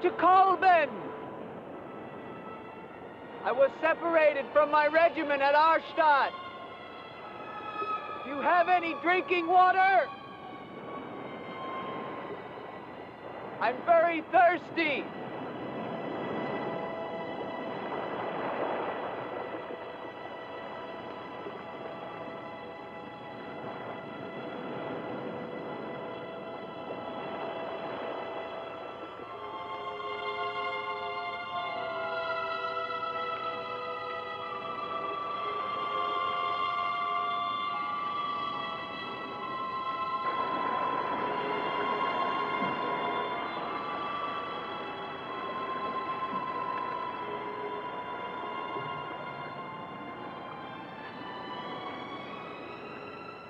to Kolben. I was separated from my regiment at Arstadt. Do you have any drinking water? I'm very thirsty.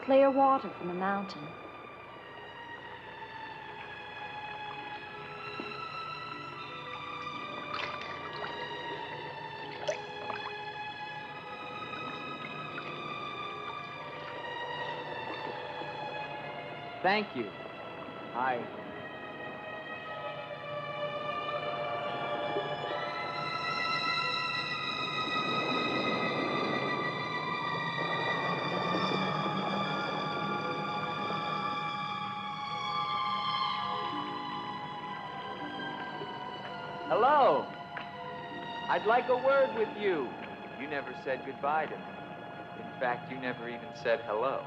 Clear water from the mountain. Thank you. Hello. I'd like a word with you. You never said goodbye to me. In fact, you never even said hello.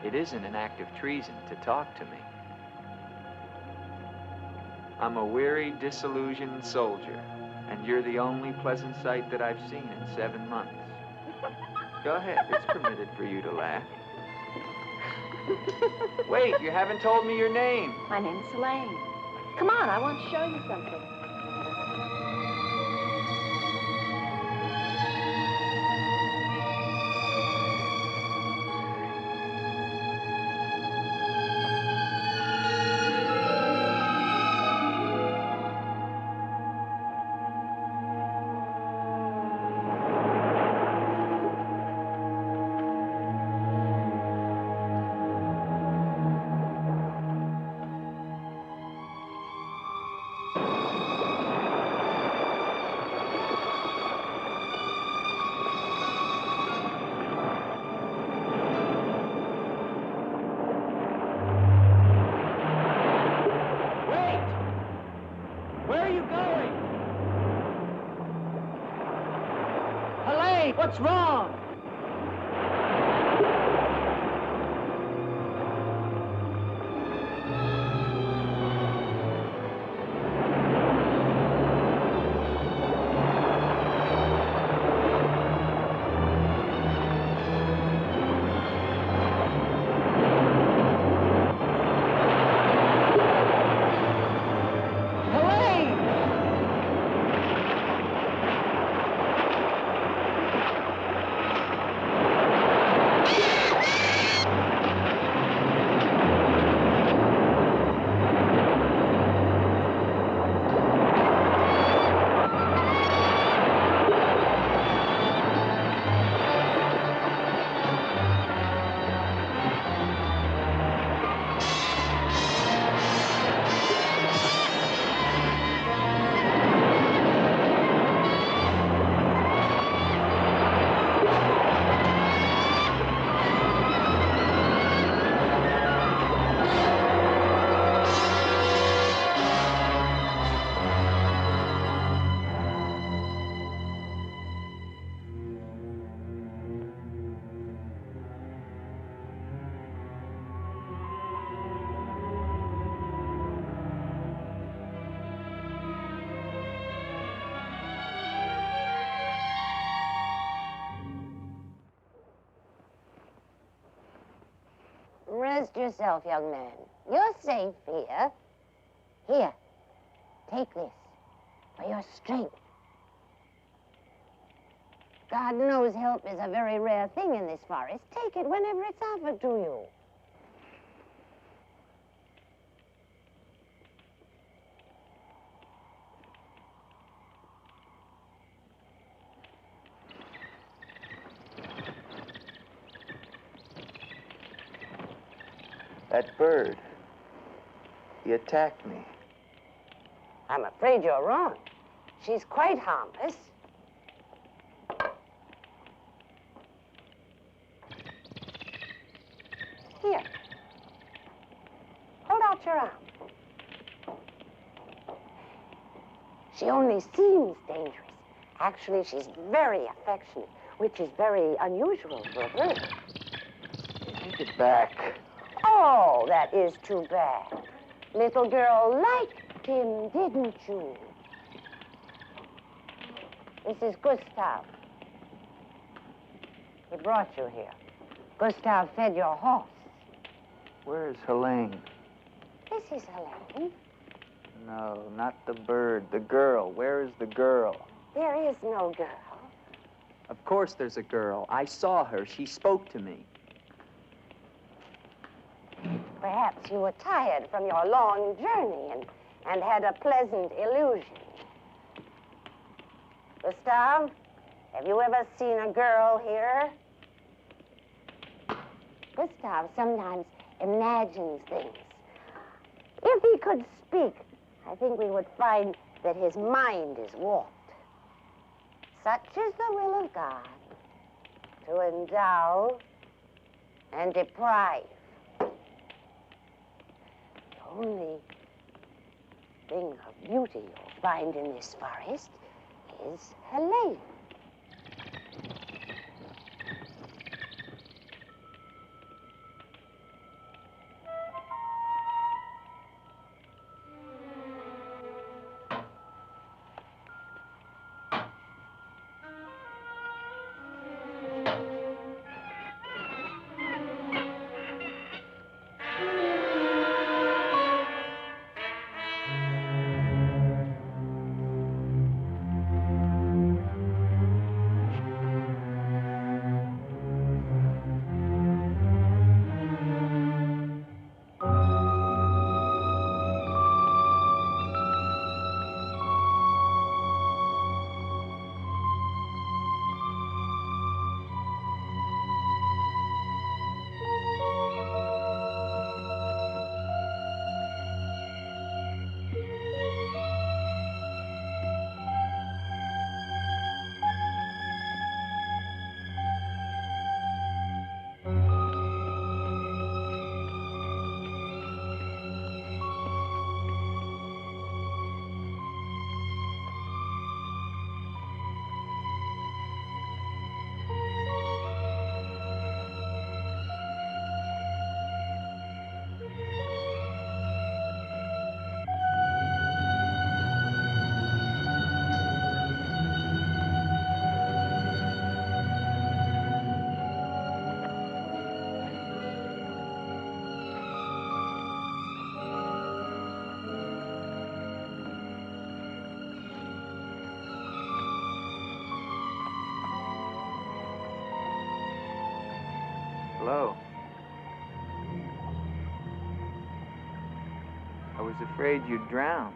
It isn't an act of treason to talk to me. I'm a weary, disillusioned soldier, and you're the only pleasant sight that I've seen in 7 months. Go ahead, it's permitted for you to laugh. Wait, you haven't told me your name. My name's Helene. Come on, I want to show you something. What's wrong? Rest yourself, young man. You're safe here. Here, take this for your strength. God knows help is a very rare thing in this forest. Take it whenever it's offered to you. That bird, He attacked me. I'm afraid you're wrong. She's quite harmless. Here. Hold out your arm. She only seems dangerous. Actually, she's very affectionate, which is very unusual for a bird. Take it back. Oh, that is too bad. Little girl liked him, didn't you? This is Gustav. He brought you here. Gustav fed your horse. Where's Helene? This is Helene. No, not the bird. The girl. Where is the girl? There is no girl. Of course there's a girl. I saw her. She spoke to me. Perhaps you were tired from your long journey and had a pleasant illusion. Gustav, have you ever seen a girl here? Gustav sometimes imagines things. If he could speak, I think we would find that his mind is warped. Such is the will of God, to endow and deprive. The only thing of beauty you'll find in this forest is Helene. Hello. I was afraid you'd drown.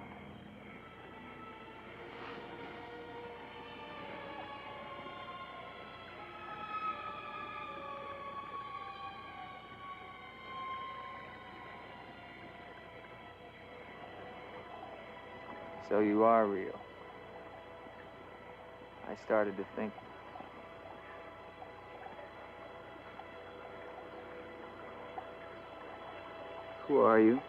So you are real. I started to think. Who are you?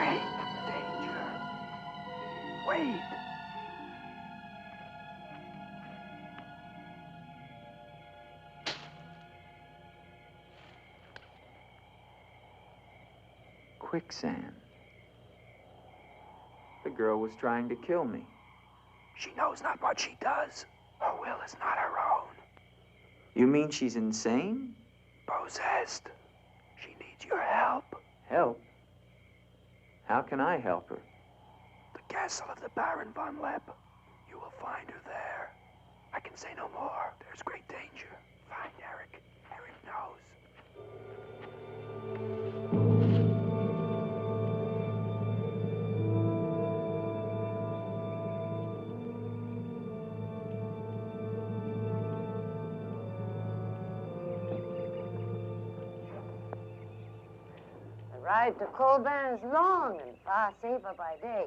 Wait, danger. Wait. Quicksand. The girl was trying to kill me. She knows not what she does. Her will is not her own. You mean she's insane? Possessed. She needs your help. Help? How can I help her? The castle of the Baron von Leppe. You will find her there. I can say no more. There's great danger. Find Eric. Eric knows. The ride to Colbin is long and far safer by day.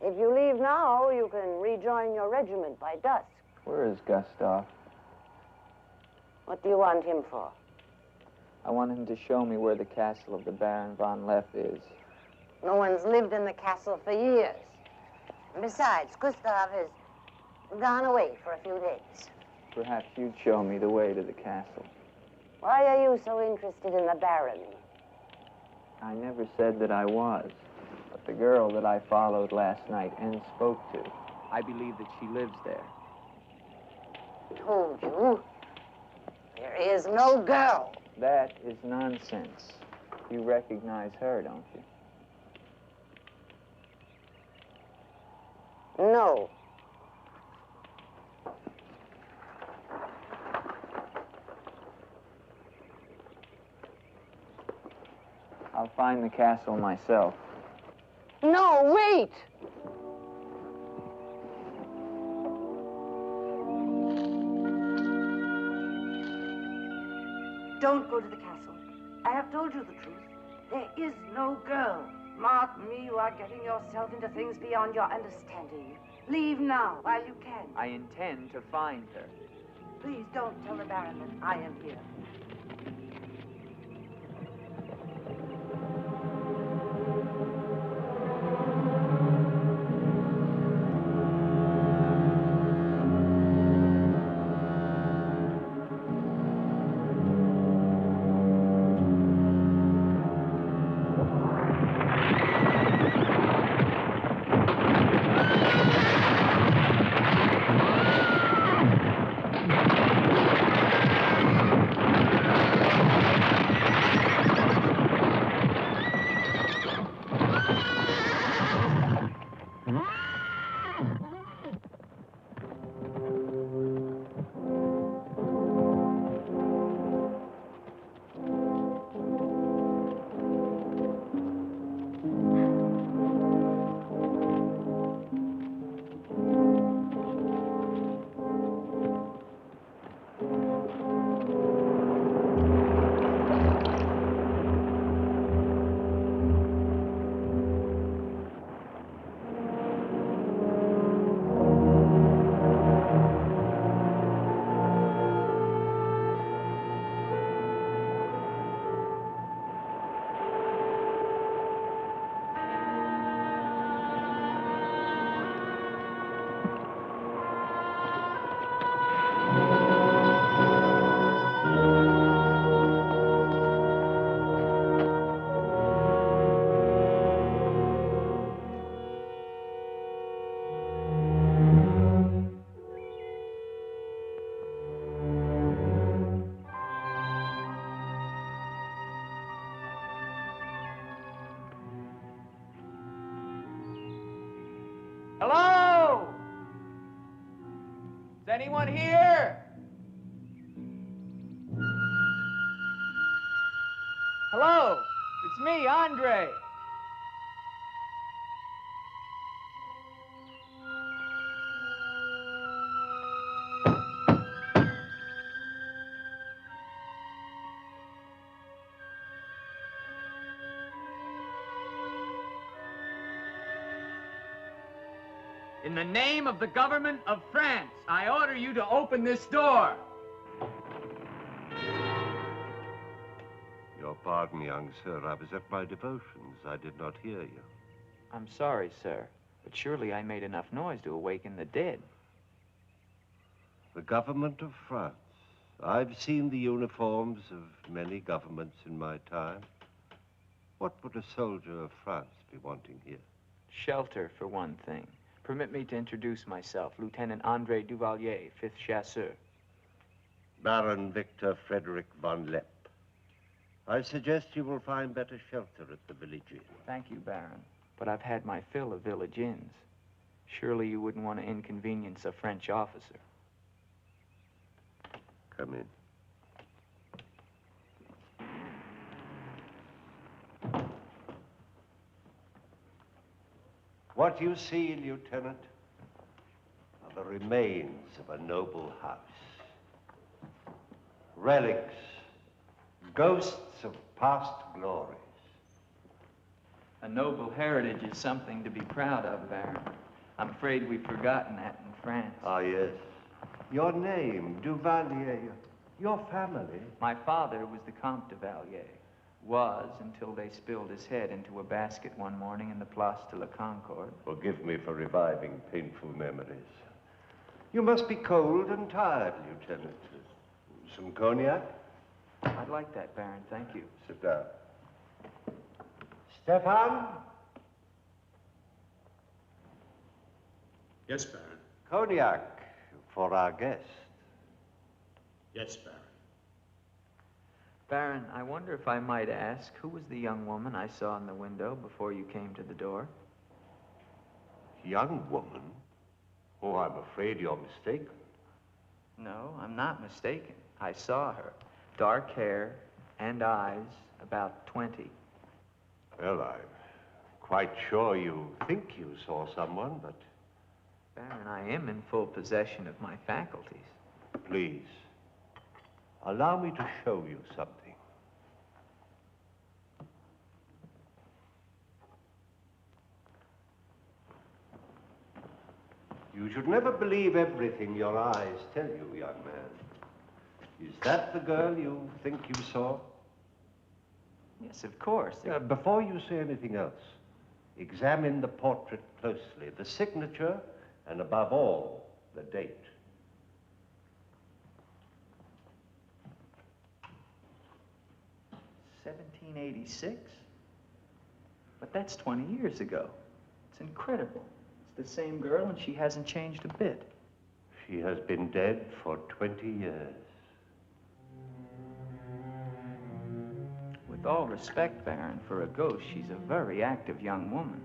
If you leave now, you can rejoin your regiment by dusk. Where is Gustav? What do you want him for? I want him to show me where the castle of the Baron von Leppe is. No one's lived in the castle for years. And besides, Gustav has gone away for a few days. Perhaps you'd show me the way to the castle. Why are you so interested in the Baron? I never said that I was. But the girl that I followed last night and spoke to, I believe that she lives there. Told you. There is no girl. That is nonsense. You recognize her, don't you? No. I'll find the castle myself. No, wait! Don't go to the castle. I have told you the truth. There is no girl. Mark me, you are getting yourself into things beyond your understanding. Leave now, while you can. I intend to find her. Please don't tell the Baron that I am here. Hello? Is anyone here? Hello? It's me, André. In the name of the government of France, I order you to open this door. Your pardon, young sir. I was at my devotions. I did not hear you. I'm sorry, sir, but surely I made enough noise to awaken the dead. The government of France. I've seen the uniforms of many governments in my time. What would a soldier of France be wanting here? Shelter, for one thing. Permit me to introduce myself, Lieutenant André Duvalier, 5th Chasseur. Baron Victor Frederick von Leppe. I suggest you will find better shelter at the village inn. Thank you, Baron, but I've had my fill of village inns. Surely you wouldn't want to inconvenience a French officer. Come in. What you see, Lieutenant, are the remains of a noble house. Relics, ghosts of past glories. A noble heritage is something to be proud of, Baron. I'm afraid we've forgotten that in France. Ah, yes. Your name, Duvalier, your family. My father was the Comte Duvalier. Was until they spilled his head into a basket one morning in the Place de la Concorde. Forgive me for reviving painful memories. You must be cold and tired, Lieutenant. Some cognac? I'd like that, Baron. Thank you. Sit down. Stefan? Yes, Baron. Cognac for our guest. Yes, Baron. Baron, I wonder if I might ask, who was the young woman I saw in the window before you came to the door? Young woman? Oh, I'm afraid you're mistaken. No, I'm not mistaken. I saw her. Dark hair and eyes, about 20. Well, I'm quite sure you think you saw someone, but... Baron, I am in full possession of my faculties. Please, allow me to show you something. You should never believe everything your eyes tell you, young man. Is that the girl you think you saw? Yes, of course. Before you say anything else, examine the portrait closely, the signature, and above all, the date. $1786? But that's 20 years ago. It's incredible. It's the same girl, and she hasn't changed a bit. She has been dead for 20 years. With all respect, Baron, for a ghost, she's a very active young woman.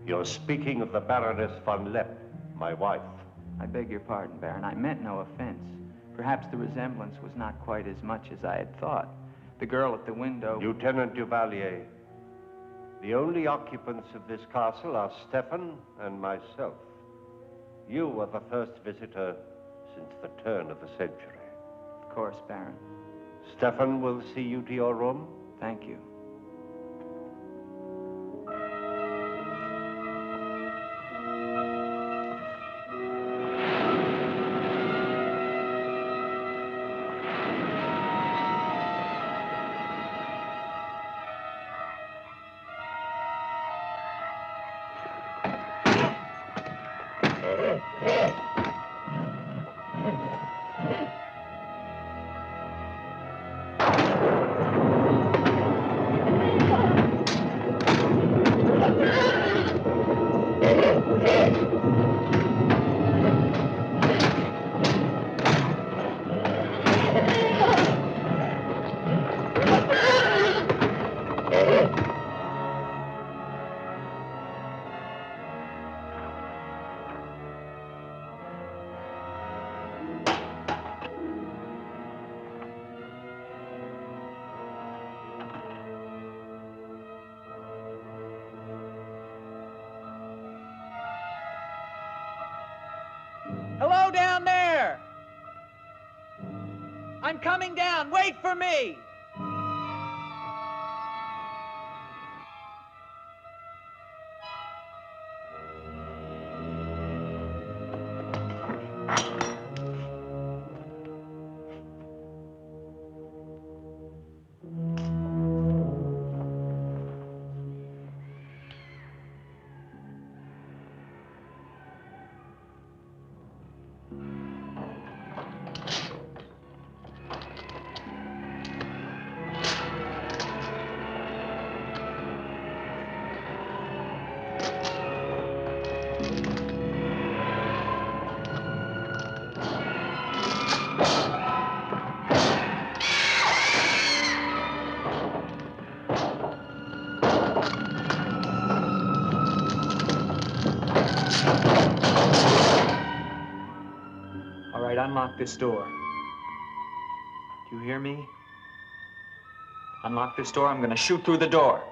You're speaking of the Baroness von Leppe, my wife. I beg your pardon, Baron. I meant no offense. Perhaps the resemblance was not quite as much as I had thought. The girl at the window... Lieutenant Duvalier, the only occupants of this castle are Stefan and myself. You are the first visitor since the turn of the century. Of course, Baron. Stefan will see you to your room. Thank you. Hello down there! I'm coming down. Wait for me! All right, unlock this door. Do you hear me? Unlock this door, I'm gonna shoot through the door.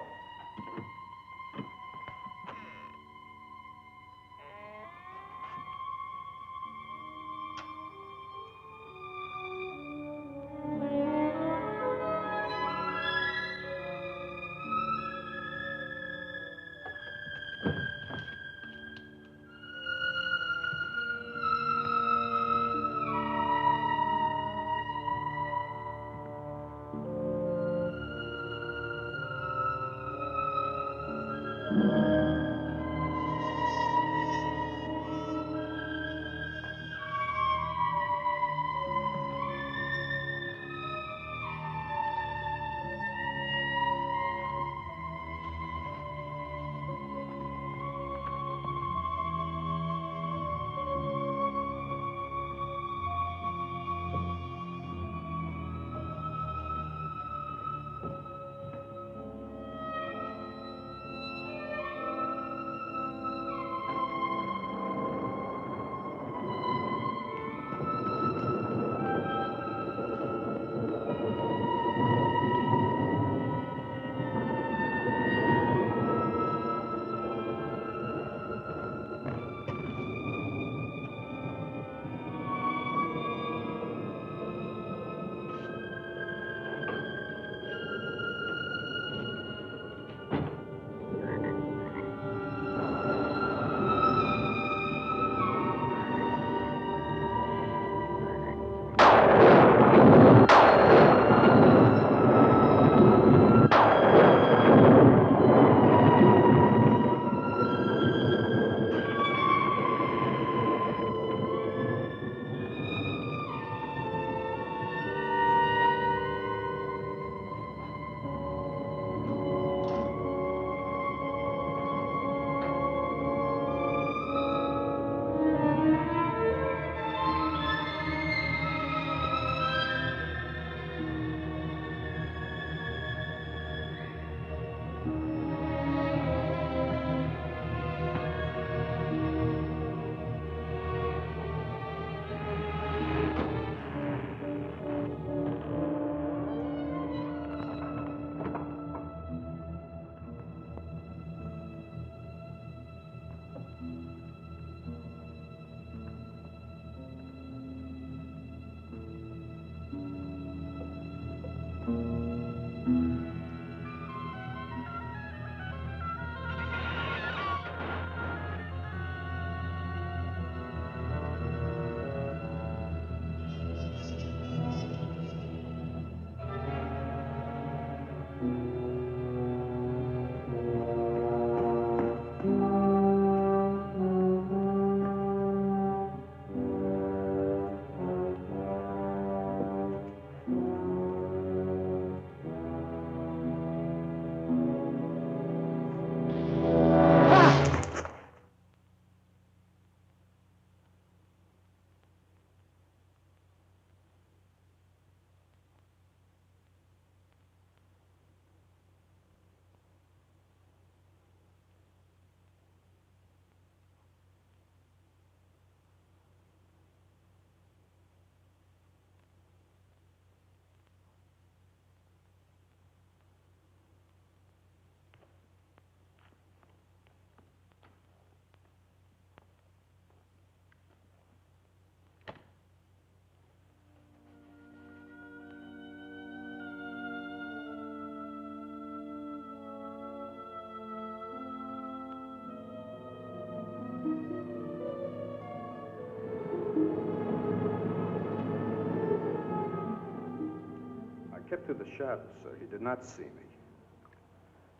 Kept through the shadows, sir. He did not see me.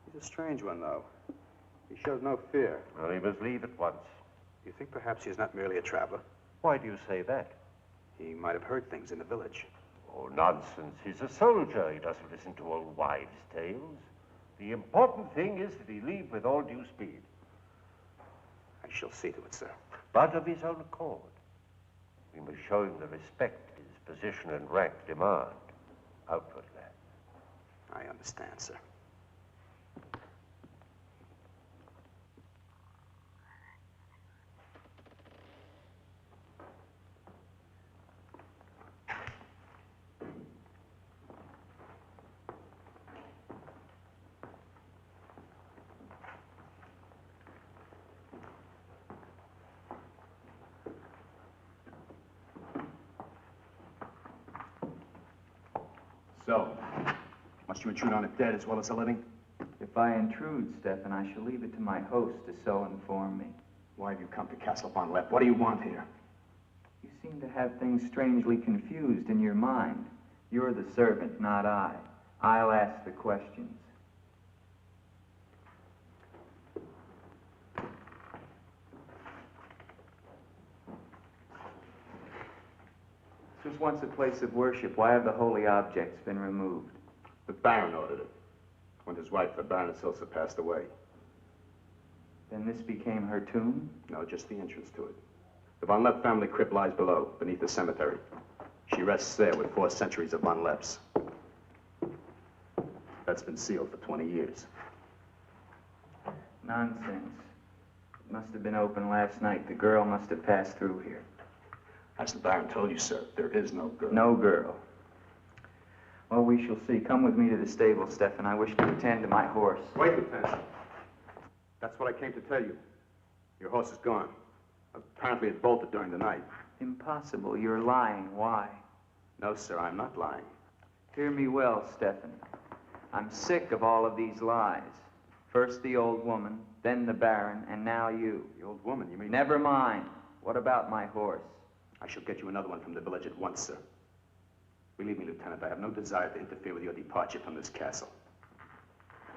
He's a strange one, though. He shows no fear. Well, he must leave at once. You think perhaps he's not merely a traveler? Why do you say that? He might have heard things in the village. Oh, nonsense. He's a soldier. He doesn't listen to old wives' tales. The important thing is that he leave with all due speed. I shall see to it, sir. But of his own accord. We must show him the respect his position and rank demand. Outwardly. I understand, sir. So, must you intrude on a dead as well as a living? If I intrude, Stefan, I shall leave it to my host to so inform me. Why have you come to Castle von Leppe? What do you want here? You seem to have things strangely confused in your mind. You're the servant, not I. I'll ask the questions. This was once a place of worship. Why have the holy objects been removed? The Baron ordered it. When his wife, the Baroness Ilsa, passed away. Then this became her tomb? No, just the entrance to it. The von Leppe family crypt lies below, beneath the cemetery. She rests there with 4 centuries of von Leppes. That's been sealed for 20 years. Nonsense. It must have been open last night. The girl must have passed through here. As the Baron told you, sir, there is no girl. No girl. Well, we shall see. Come with me to the stable, Stefan. I wish to attend to my horse. Wait, Lieutenant. That's what I came to tell you. Your horse is gone. Apparently it bolted during the night. Impossible. You're lying. Why? No, sir, I'm not lying. Hear me well, Stefan. I'm sick of all of these lies. First the old woman, then the Baron, and now you. The old woman, you mean? Never mind. What about my horse? I shall get you another one from the village at once, sir. Believe me, Lieutenant, I have no desire to interfere with your departure from this castle.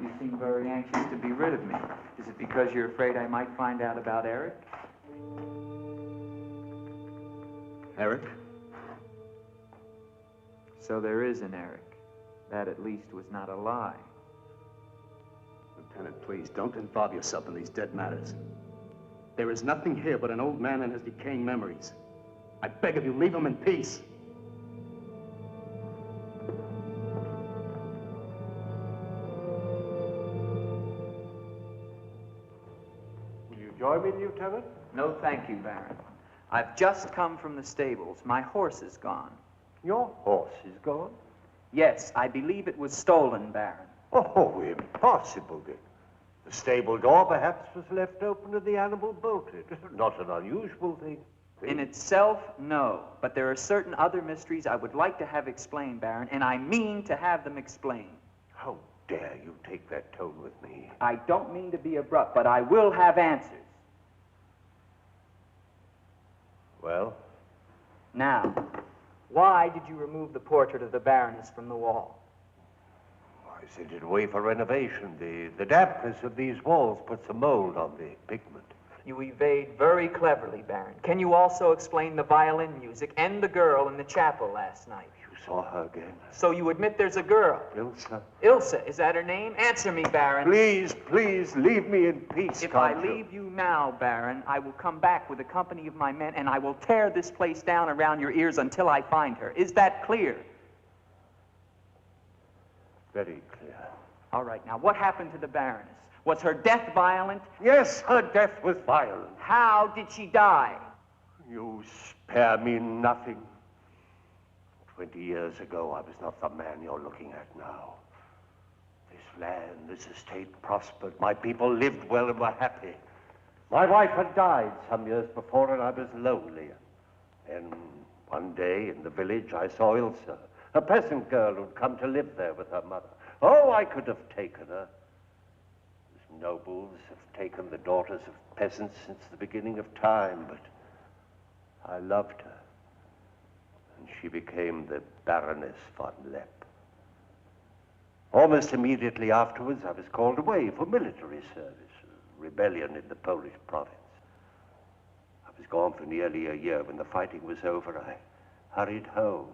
You seem very anxious to be rid of me. Is it because you're afraid I might find out about Eric? Eric? So there is an Eric. That at least was not a lie. Lieutenant, please, don't involve yourself in these dead matters. There is nothing here but an old man and his decaying memories. I beg of you, leave him in peace. Will you join me, Lieutenant? No, thank you, Baron. I've just come from the stables. My horse is gone. Your horse is gone? Yes, I believe it was stolen, Baron. Oh, impossible, Dick. The stable door perhaps was left open and the animal bolted. Not an unusual thing. In itself, no. But there are certain other mysteries I would like to have explained, Baron, and I mean to have them explained. How dare you take that tone with me? I don't mean to be abrupt, but I will have answers. Well? Now, why did you remove the portrait of the Baroness from the wall? I sent it away for renovation. The dampness of these walls puts a mold on the pigment. You evade very cleverly, Baron. Can you also explain the violin music and the girl in the chapel last night? You saw her again? So you admit there's a girl? Ilsa. Ilsa, is that her name? Answer me, Baron. Please, please, leave me in peace, If can't I you? leave you now, Baron, I will come back with a company of my men, and I will tear this place down around your ears until I find her. Is that clear? Very clear. All right, now, what happened to the Baroness? Was her death violent? Yes, her death was violent. How did she die? You spare me nothing. 20 years ago, I was not the man you're looking at now. This land, this estate prospered. My people lived well and were happy. My wife had died some years before, and I was lonely. And one day in the village, I saw Ilsa, a peasant girl who'd come to live there with her mother. Oh, I could have taken her. As nobles have taken the daughters of peasants since the beginning of time, but I loved her. And she became the Baroness von Leppe. Almost immediately afterwards, I was called away for military service, a rebellion in the Polish province. I was gone for nearly a year. When the fighting was over, I hurried home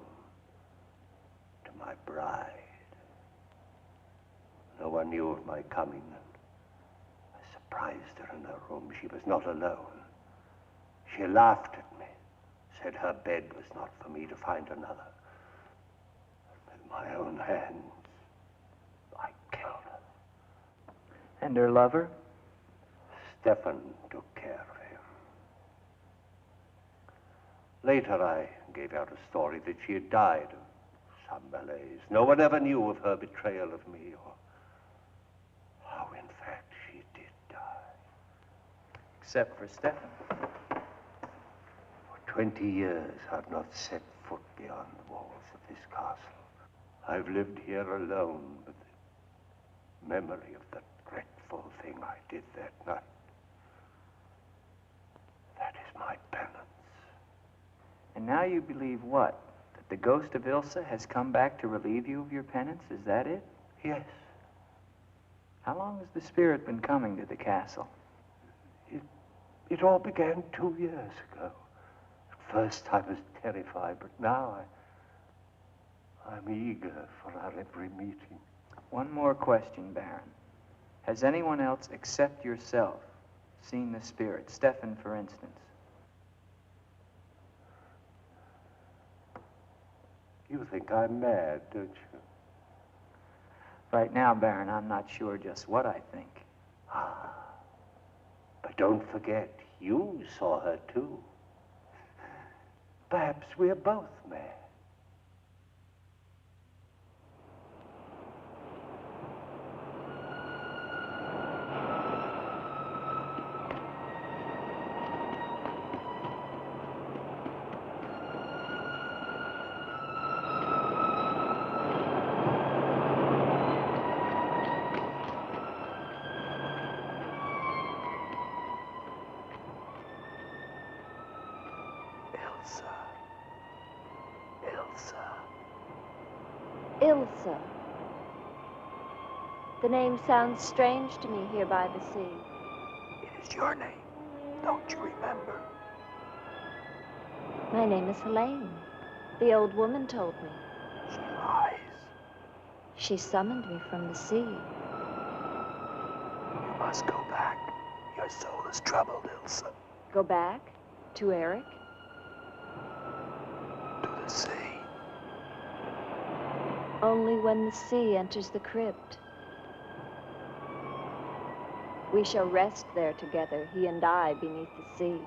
to my bride. No one knew of my coming. I surprised her in her room. She was not alone. She laughed at me, said her bed was not for me to find another. With my own hands, I killed her. And her lover? Stefan took care of him. Later, I gave out a story that she had died of some malaise. No one ever knew of her betrayal of me, or how, in fact, she did die. Except for Stefan. For 20 years, I've not set foot beyond the walls of this castle. I've lived here alone with the memory of the dreadful thing I did that night. That is my penance. And now you believe what? That the ghost of Ilsa has come back to relieve you of your penance? Is that it? Yes. How long has the spirit been coming to the castle? It all began 2 years ago. At first I was terrified, but now I'm eager for our every meeting. One more question, Baron. Has anyone else except yourself seen the spirit? Stefan, for instance. You think I'm mad, don't you? Right now, Baron, I'm not sure just what I think. But don't forget, you saw her too. Perhaps we're both mad. Ilsa. The name sounds strange to me here by the sea. It is your name. Don't you remember? My name is Helene. The old woman told me. She lies. She summoned me from the sea. You must go back. Your soul is troubled, Ilsa. Go back? To Eric? To the sea. Only when the sea enters the crypt. We shall rest there together, he and I, beneath the sea.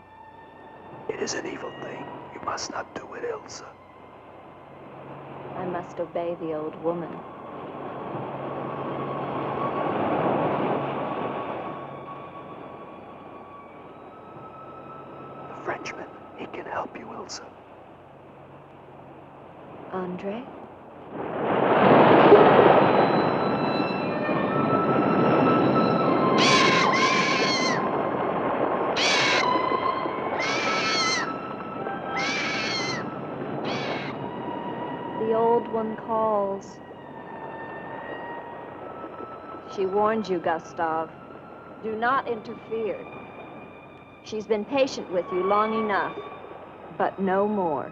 It is an evil thing. You must not do it, Ilsa. I must obey the old woman. The Frenchman, he can help you, Ilsa. André? The old one calls. She warned you, Gustav. Do not interfere. She's been patient with you long enough, but no more.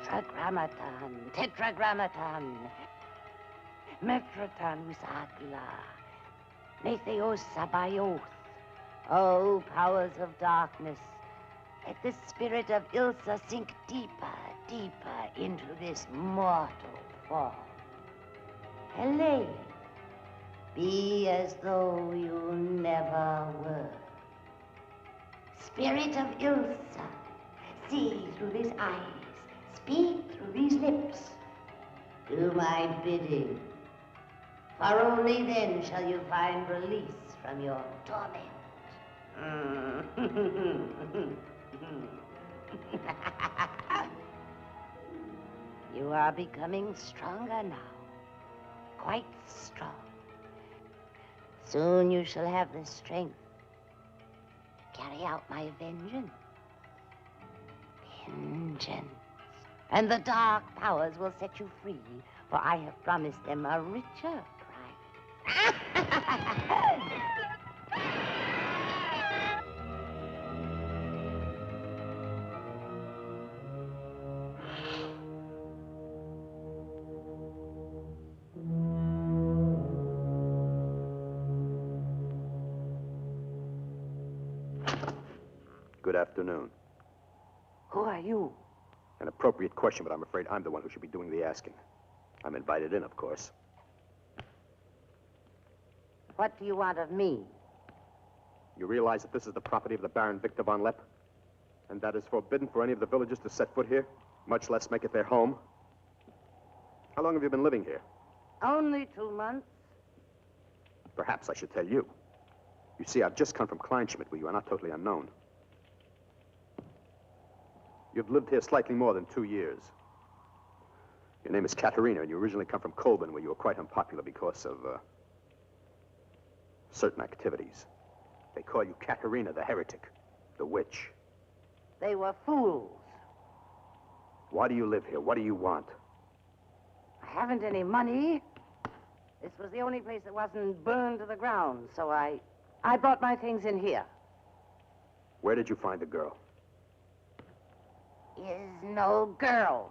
Tetragrammaton, tetragrammaton. Metroton usagla. Netheos sabayoth. O powers of darkness, let the spirit of Ilsa sink deeper, deeper into this mortal form. Helene, be as though you never were. Spirit of Ilsa, see through these eyes. Speak through these lips. Do my bidding. For only then shall you find release from your torment. You are becoming stronger now. Quite strong. Soon you shall have the strength to carry out my vengeance. Vengeance. And the dark powers will set you free, for I have promised them a richer prize. Good afternoon. Who are you? An appropriate question, but I'm afraid I'm the one who should be doing the asking. I'm invited in, of course. What do you want of me? You realize that this is the property of the Baron Victor von Leppe? And that is forbidden for any of the villagers to set foot here, much less make it their home? How long have you been living here? Only 2 months. Perhaps I should tell you. You see, I've just come from Kleinschmidt, where you are not totally unknown. You've lived here slightly more than 2 years. Your name is Katerina, and you originally come from Kolben, where you were quite unpopular because of, certain activities. They call you Katerina the heretic, the witch. They were fools. Why do you live here? What do you want? I haven't any money. This was the only place that wasn't burned to the ground, so I brought my things in here. Where did you find the girl? Is no girl.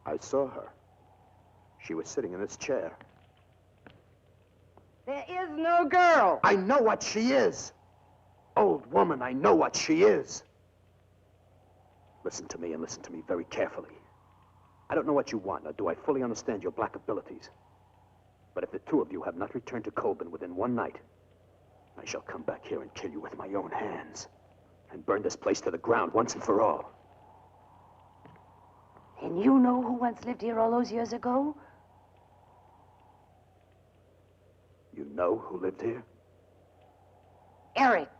I saw her. She was sitting in this chair. There is no girl. I know what she is. Old woman, I know what she is. Listen to me, and listen to me very carefully. I don't know what you want, nor do I fully understand your black abilities. But if the two of you have not returned to Kolben within one night, I shall come back here and kill you with my own hands, and burn this place to the ground once and for all. And you know who once lived here all those years ago? You know who lived here? Eric.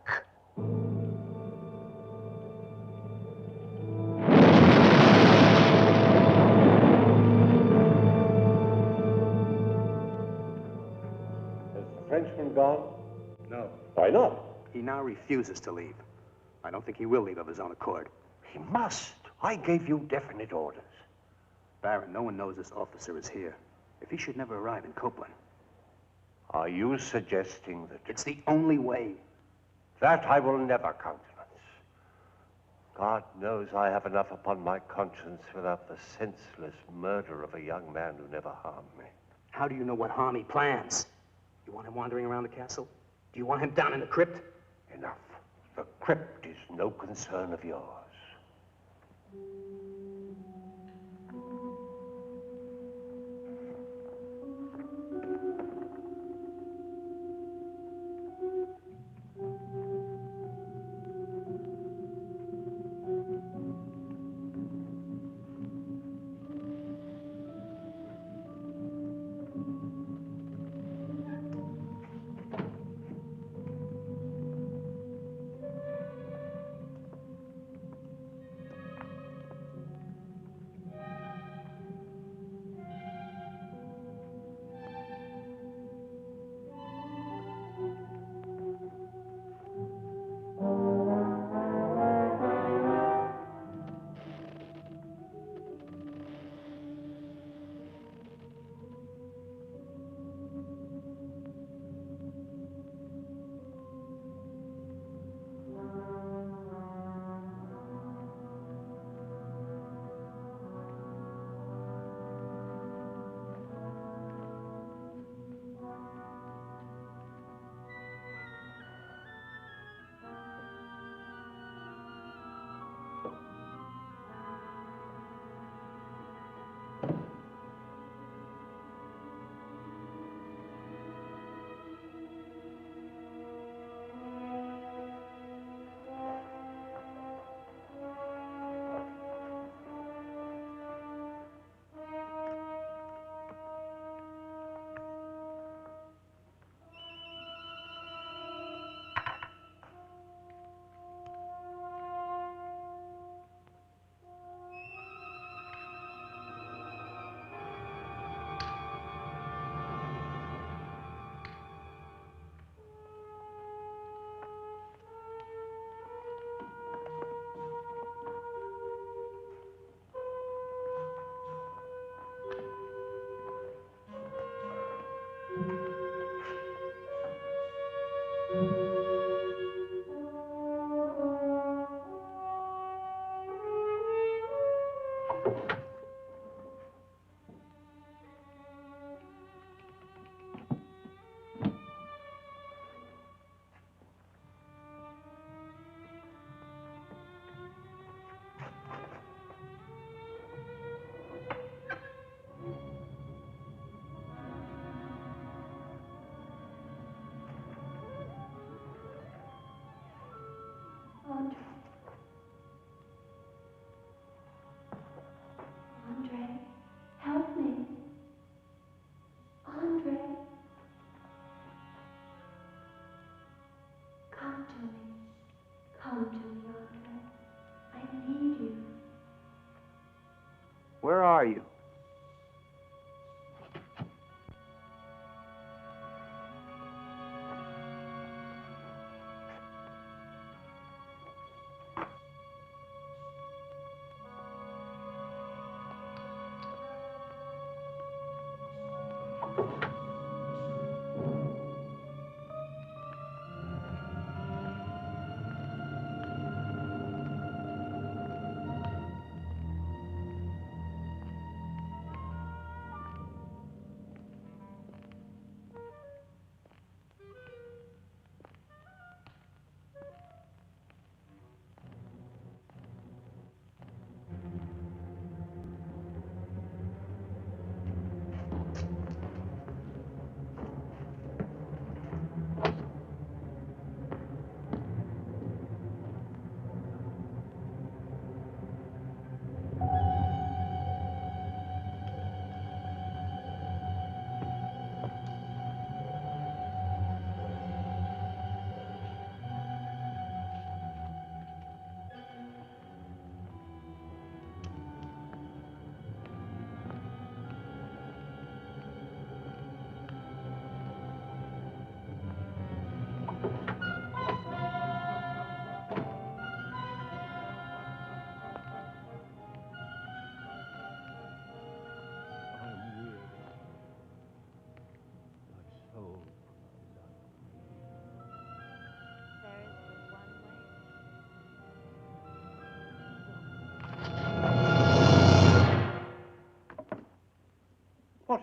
Has the Frenchman gone? No. Why not? He now refuses to leave. I don't think he will leave of his own accord. He must. I gave you definite orders. Baron, no one knows this officer is here. If he should never arrive in Copeland. Are you suggesting that... It's the only way. That I will never countenance. God knows I have enough upon my conscience without the senseless murder of a young man who never harmed me. How do you know what harm he plans? You want him wandering around the castle? Do you want him down in the crypt? Enough. The crypt is no concern of yours.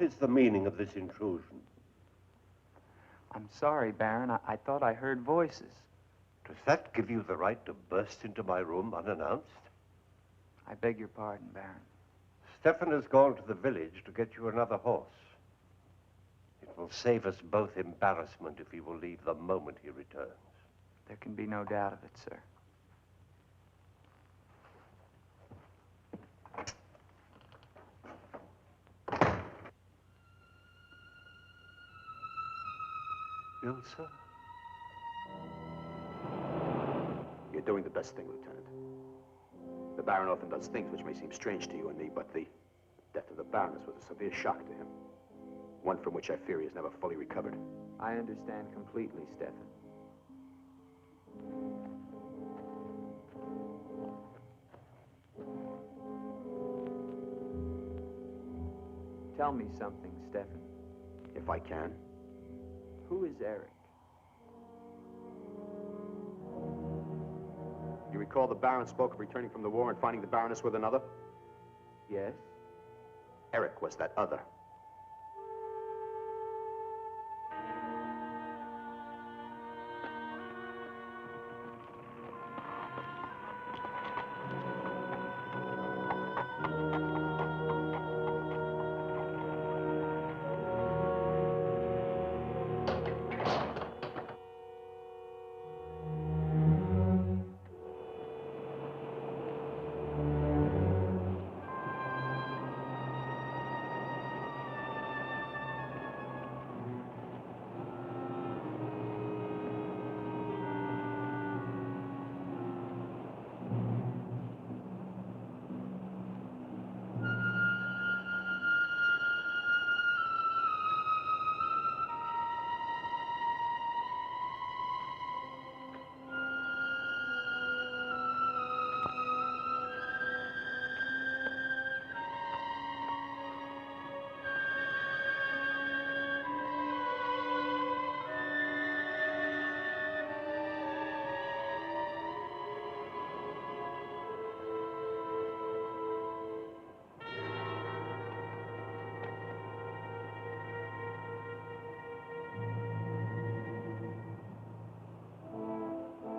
is the meaning of this intrusion? I'm sorry, Baron. I thought I heard voices. Does that give you the right to burst into my room unannounced? I beg your pardon, Baron. Stefan has gone to the village to get you another horse. It will save us both embarrassment if he will leave the moment he returns. There can be no doubt of it, sir. Ilsa? You're doing the best thing, Lieutenant. The Baron often does things which may seem strange to you and me, but the death of the Baroness was a severe shock to him. One from which I fear he has never fully recovered. I understand completely, Stefan. Tell me something, Stefan. If I can. Who is Eric? You recall the Baron spoke of returning from the war and finding the Baroness with another? Yes? Eric was that other.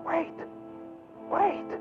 Wait! Wait!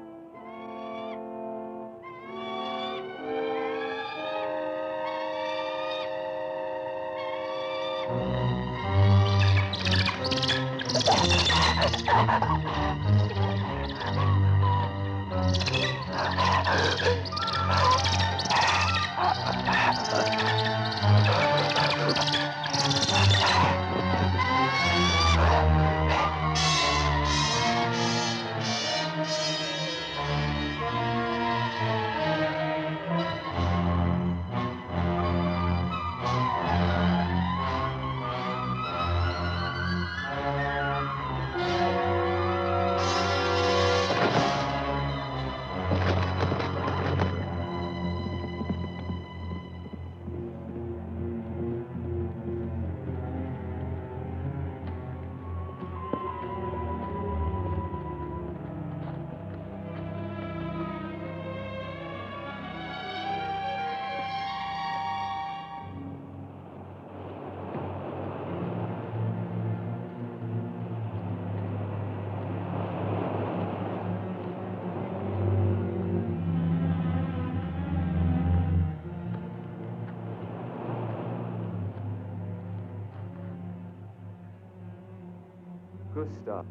Gustav.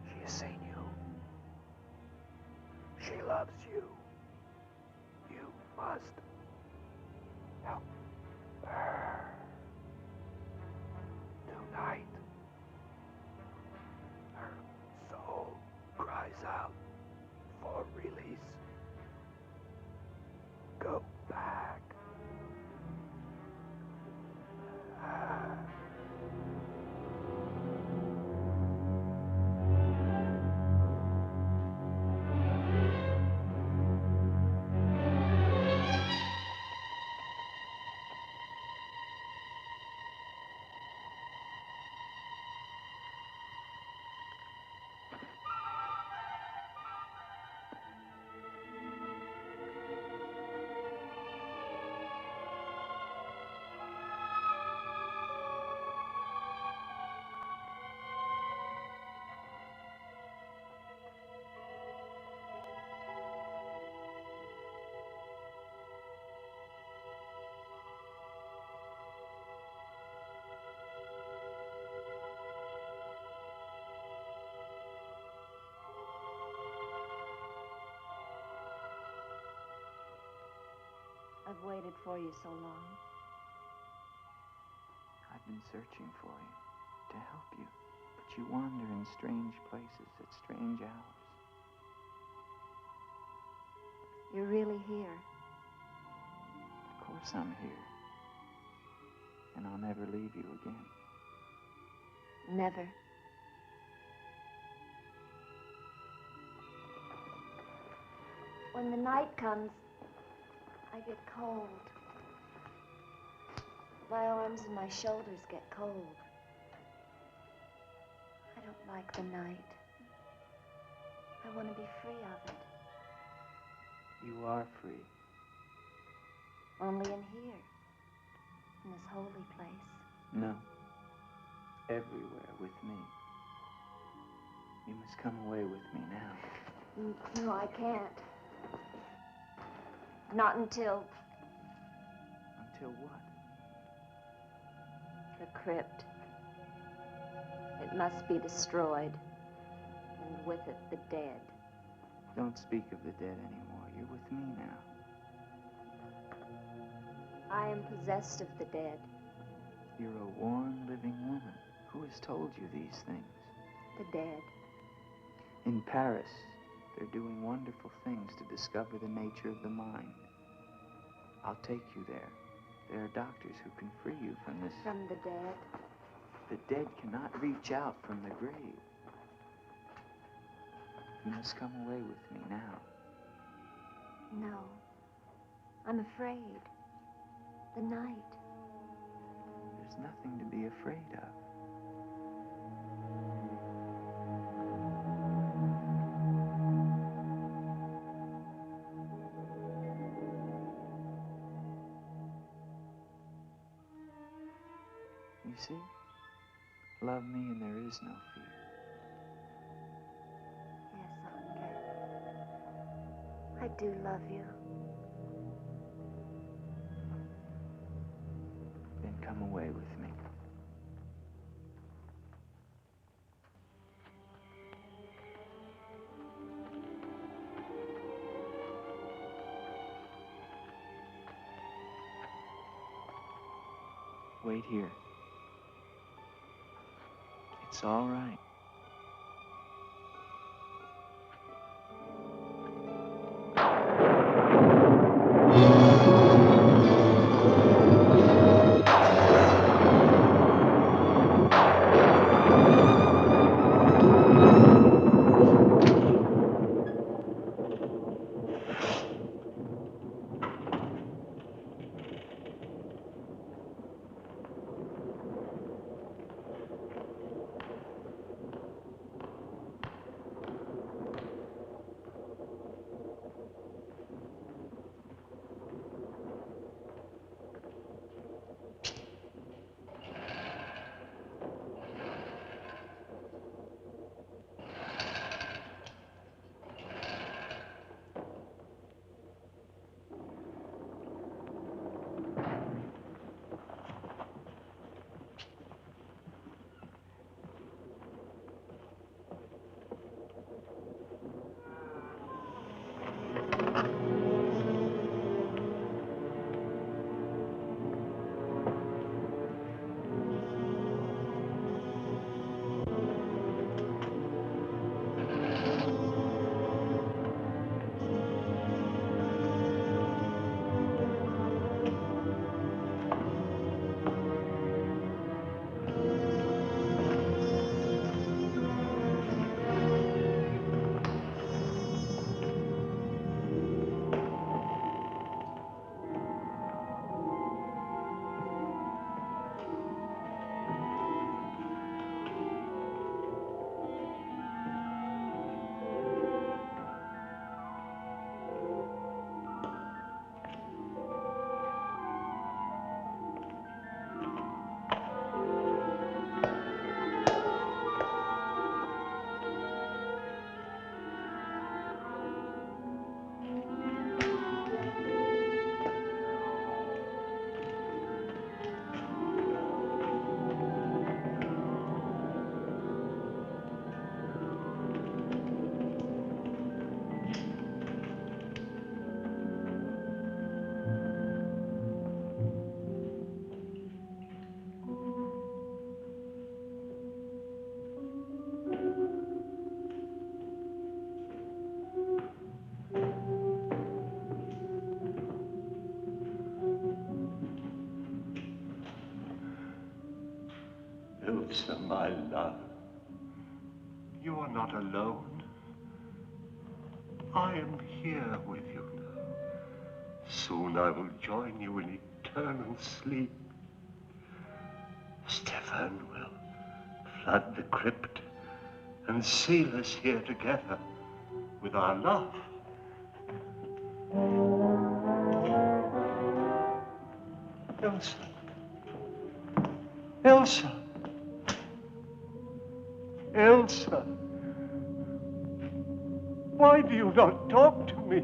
She has seen you. She loves you. You must help her. Tonight, her soul cries out for release. Go back. I've waited for you so long. I've been searching for you, to help you, but you wander in strange places at strange hours. You're really here. Of course I'm here. And I'll never leave you again. Never. When the night comes, I get cold. My arms and my shoulders get cold. I don't like the night. I want to be free of it. You are free. Only in here, in this holy place. No. Everywhere with me. You must come away with me now. No, I can't. Not until... Until what? The crypt. It must be destroyed. And with it, the dead. Don't speak of the dead anymore. You're with me now. I am possessed of the dead. You're a warm, living woman. Who has told you these things? The dead. In Paris, they're doing wonderful things to discover the nature of the mind. I'll take you there. There are doctors who can free you from this. From the dead? The dead cannot reach out from the grave. You must come away with me now. No. I'm afraid. The night. There's nothing to be afraid of. You see? Love me and there is no fear. Yes, André. I do love you. Then come away with me. Wait here. It's all right. Ilsa, my love, you are not alone. I am here with you now. Soon I will join you in eternal sleep. Stefan will flood the crypt and seal us here together with our love. Ilsa. Ilsa. Ilsa. Why do you not talk to me?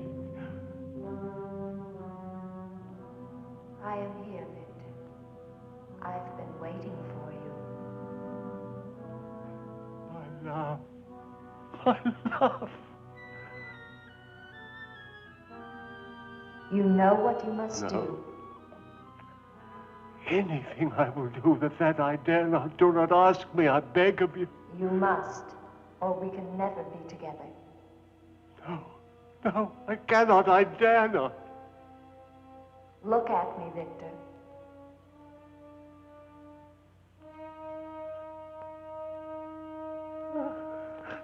I am here, Victor. I've been waiting for you. My love. My love. You know what you must No. do. Anything I will do that I dare not. Do not ask me, I beg of you. You must, or we can never be together. No, no, I cannot, I dare not. Look at me, Victor.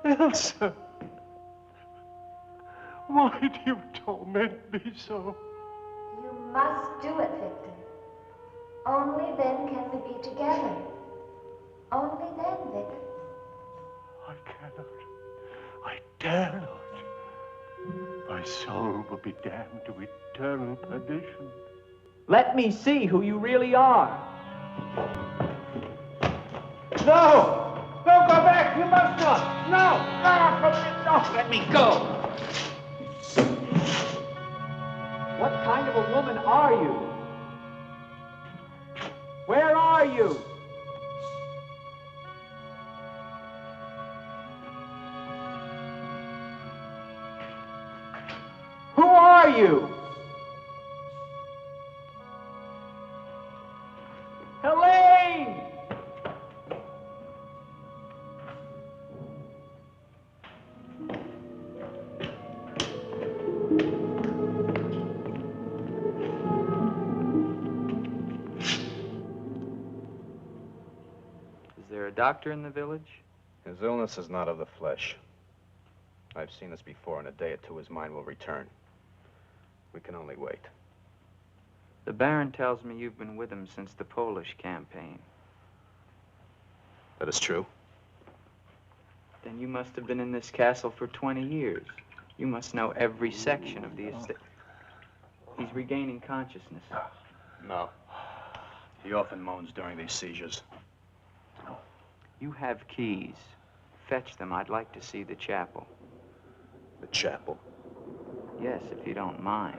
Ilsa, why do you torment me so? You must do it, Victor. Only then can we be together. Only then, Victor. I cannot. I dare not. My soul will be damned to eternal perdition. Let me see who you really are. No! Don't go back! You must not! No! No! Let me go! What kind of a woman are you? Where are you? Who are you? Helene! Is there a doctor in the village? His illness is not of the flesh. I've seen this before. In a day or two, his mind will return. We can only wait. The Baron tells me you've been with him since the Polish campaign. That is true. Then you must have been in this castle for 20 years. You must know every section of the estate. He's regaining consciousness. No. He often moans during these seizures. You have keys. Fetch them. I'd like to see the chapel. The chapel? Yes, if you don't mind.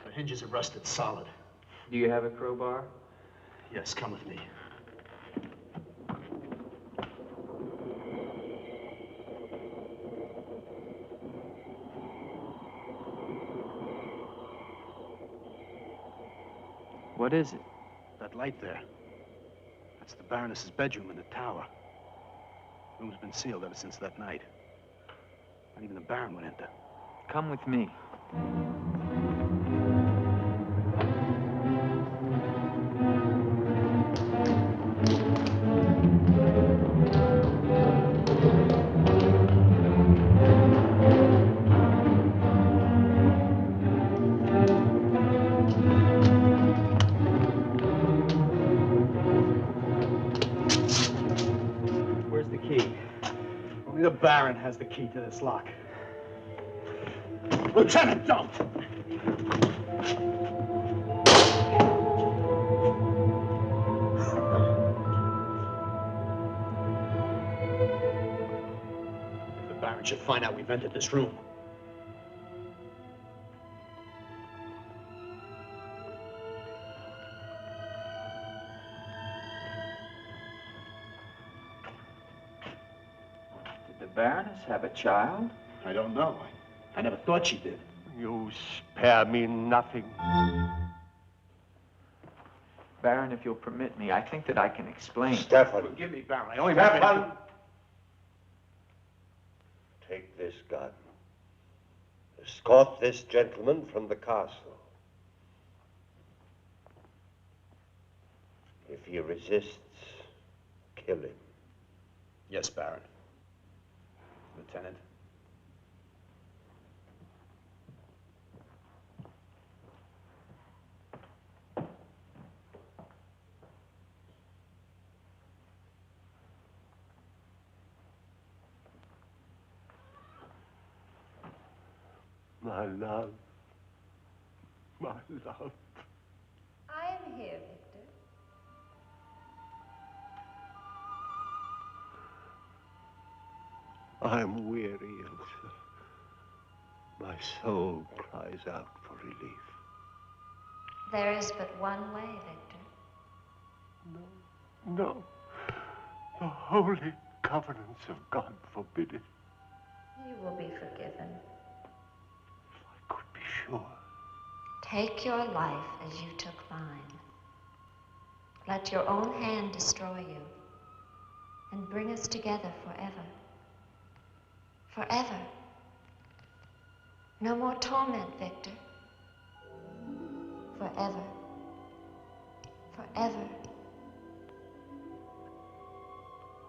The hinges are rusted solid. Do you have a crowbar? Yes, come with me. What is it? That light there. That's the Baroness's bedroom in the tower. The room's been sealed ever since that night. Not even the Baron would enter. Come with me. Where's the key? Only the Baron has the key to this lock. Lieutenant, don't! If the Baron should find out we've entered this room, Florence have a child? I don't know. I never thought she did. You spare me nothing. Baron, if you'll permit me, I think that I can explain. Stefan. Forgive me, Baron. I only Stefan! Take this gun. Escort this gentleman from the castle. If he resists, kill him. Yes, Baron. Lieutenant. My love. My love. I am here, Victor. I'm weary, Ilsa. My soul cries out for relief. There is but one way, Victor. No, no. The holy covenants of God forbid it. You will be forgiven. If I could be sure. Take your life as you took mine. Let your own hand destroy you and bring us together forever. Forever. No more torment, Victor. Forever. Forever.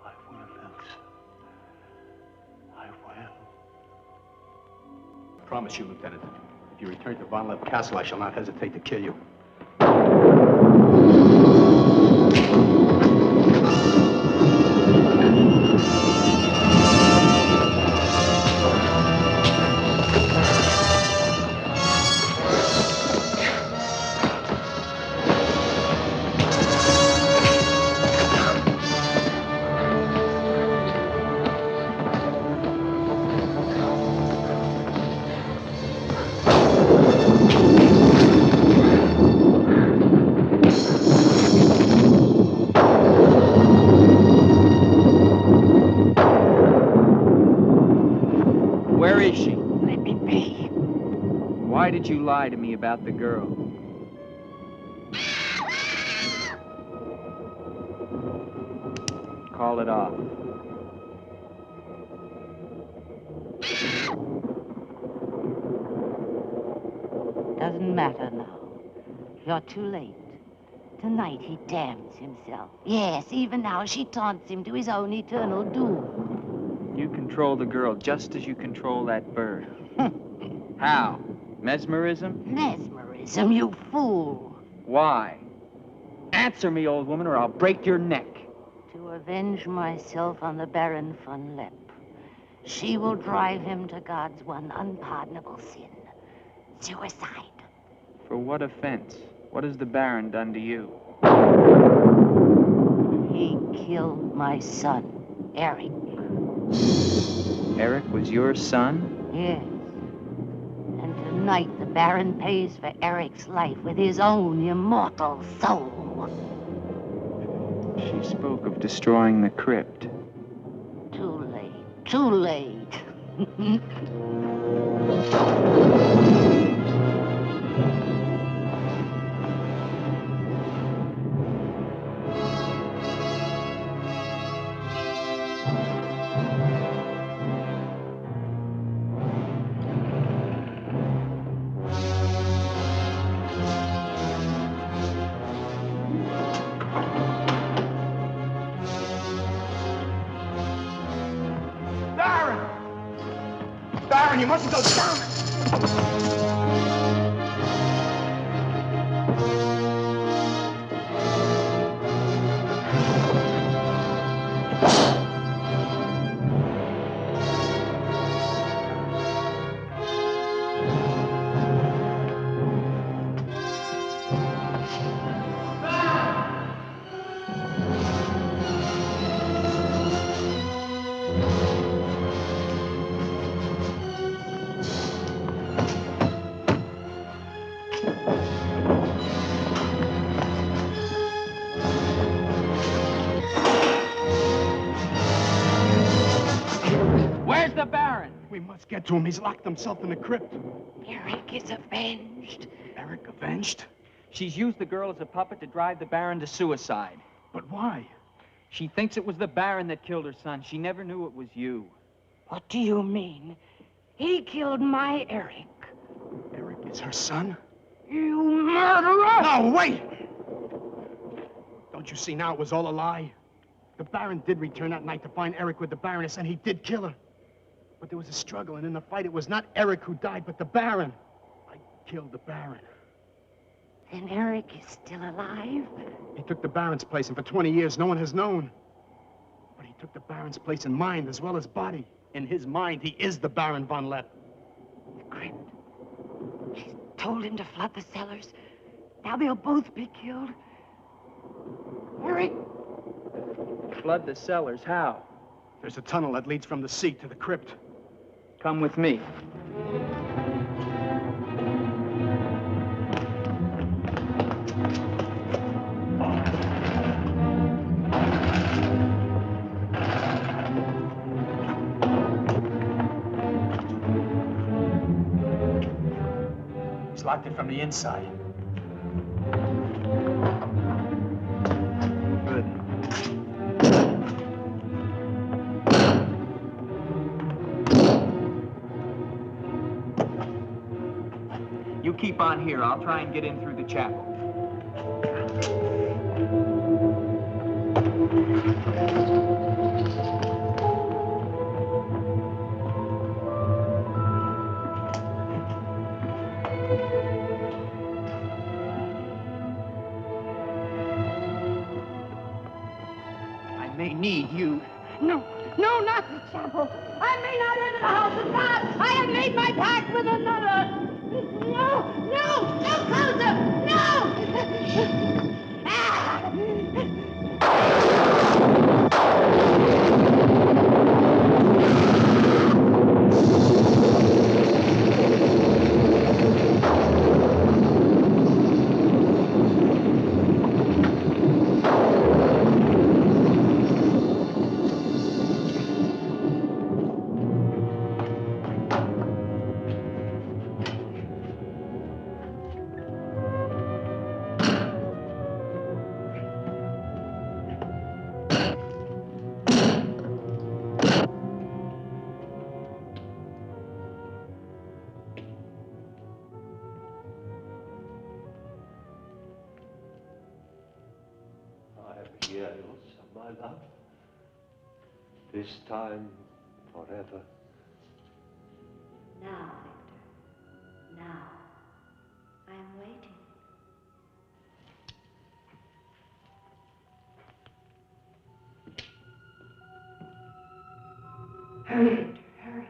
I will, Ilsa. I will. I promise you, Lieutenant. If you return to Von Leppe Castle, I shall not hesitate to kill you. Where is she? Let me be. Why did you lie to me about the girl? Call it off. Doesn't matter now. You're too late. Tonight he damns himself. Yes, even now she taunts him to his own eternal doom. You control the girl just as you control that bird. How? Mesmerism? Mesmerism, you fool. Why? Answer me, old woman, or I'll break your neck. To avenge myself on the Baron von Leppe. She will drive him to God's one unpardonable sin. Suicide. For what offense? What has the Baron done to you? He killed my son, Eric. Eric was your son? Yes. And tonight the Baron pays for Eric's life with his own immortal soul. She spoke of destroying the crypt. Too late. Too late. Baron, you mustn't go down. Baron. We must get to him. He's locked himself in the crypt. Eric is avenged. Eric avenged? She's used the girl as a puppet to drive the Baron to suicide. But why? She thinks it was the Baron that killed her son. She never knew it was you. What do you mean? He killed my Eric. Eric is her son? You murderer! No, wait! Don't you see now it was all a lie? The Baron did return that night to find Eric with the Baroness, and he did kill her. But there was a struggle, and in the fight, it was not Eric who died, but the Baron. I killed the Baron. Then Eric is still alive? He took the Baron's place, and for 20 years, no one has known. But he took the Baron's place in mind as well as body. In his mind, he is the Baron von Leppe. The crypt. She's told him to flood the cellars. Now they'll both be killed. Eric! Flood the cellars? How? There's a tunnel that leads from the sea to the crypt. Come with me. He's locked it from the inside. Good. You keep on here. I'll try and get in through the chapel. I may need you. No, no, not the chapel. I may not enter the house of God. I have made my pact with another. No, no, no closer, no! Ah! Here, Ilsa, my love. This time, forever. Now, Victor. Now. I am waiting. Hurry, Victor, hurry.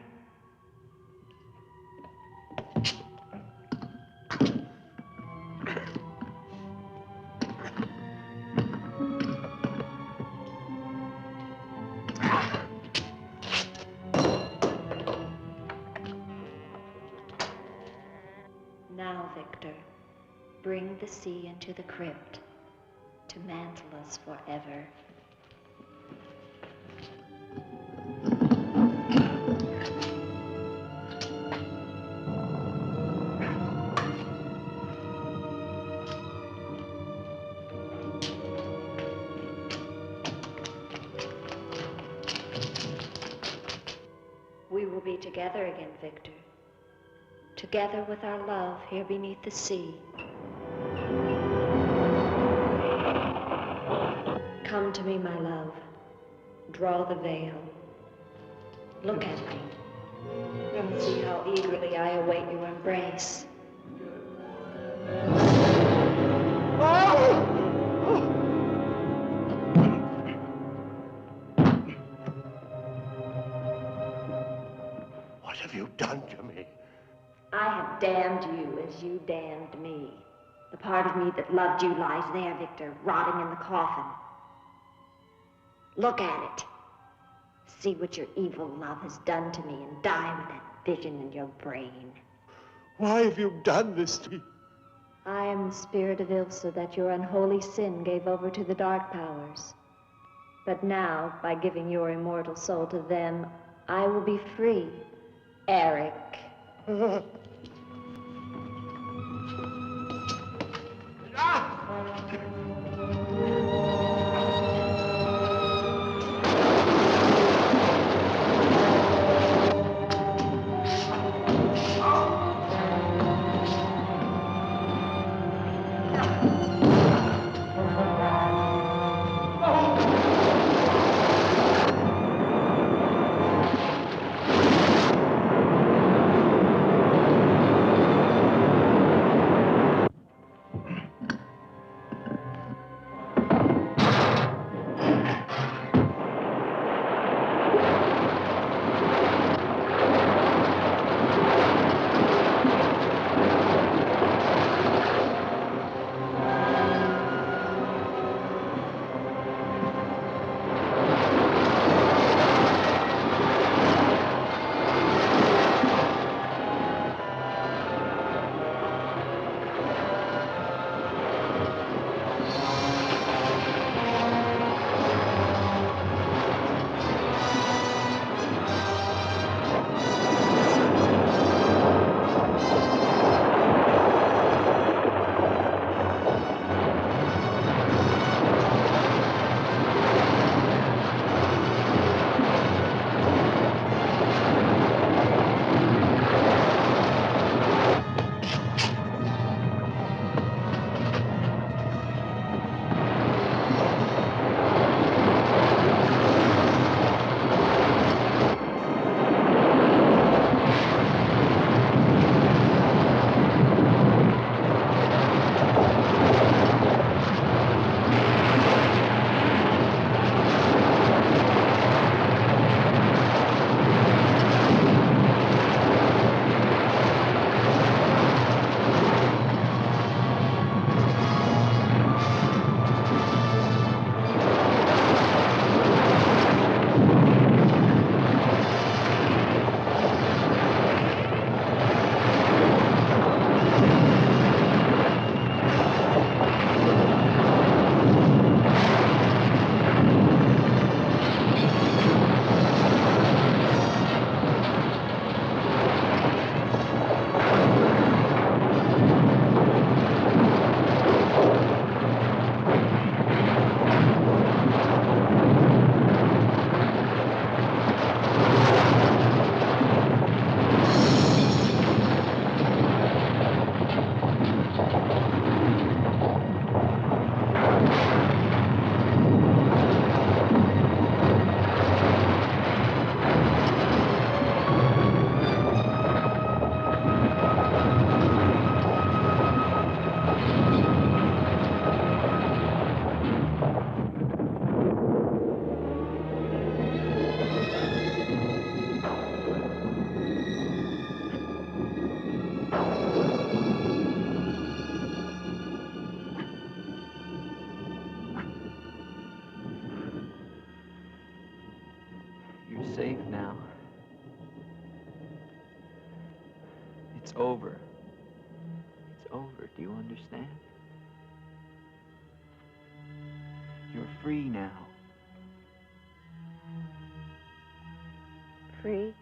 Now, Victor, bring the sea into the crypt to mantle us forever. We will be together again, Victor. Together with our love here beneath the sea. Come to me, my love. Draw the veil. Look at me. And see how eagerly I await your embrace. What have you done to me? I have damned you as you damned me. The part of me that loved you lies there, Victor, rotting in the coffin. Look at it. See what your evil love has done to me and die with that vision in your brain. Why have you done this to me? I am the spirit of Ilsa that your unholy sin gave over to the dark powers. But now, by giving your immortal soul to them, I will be free, Eric. Safe now. It's over. It's over. Do you understand? You're free now. Free?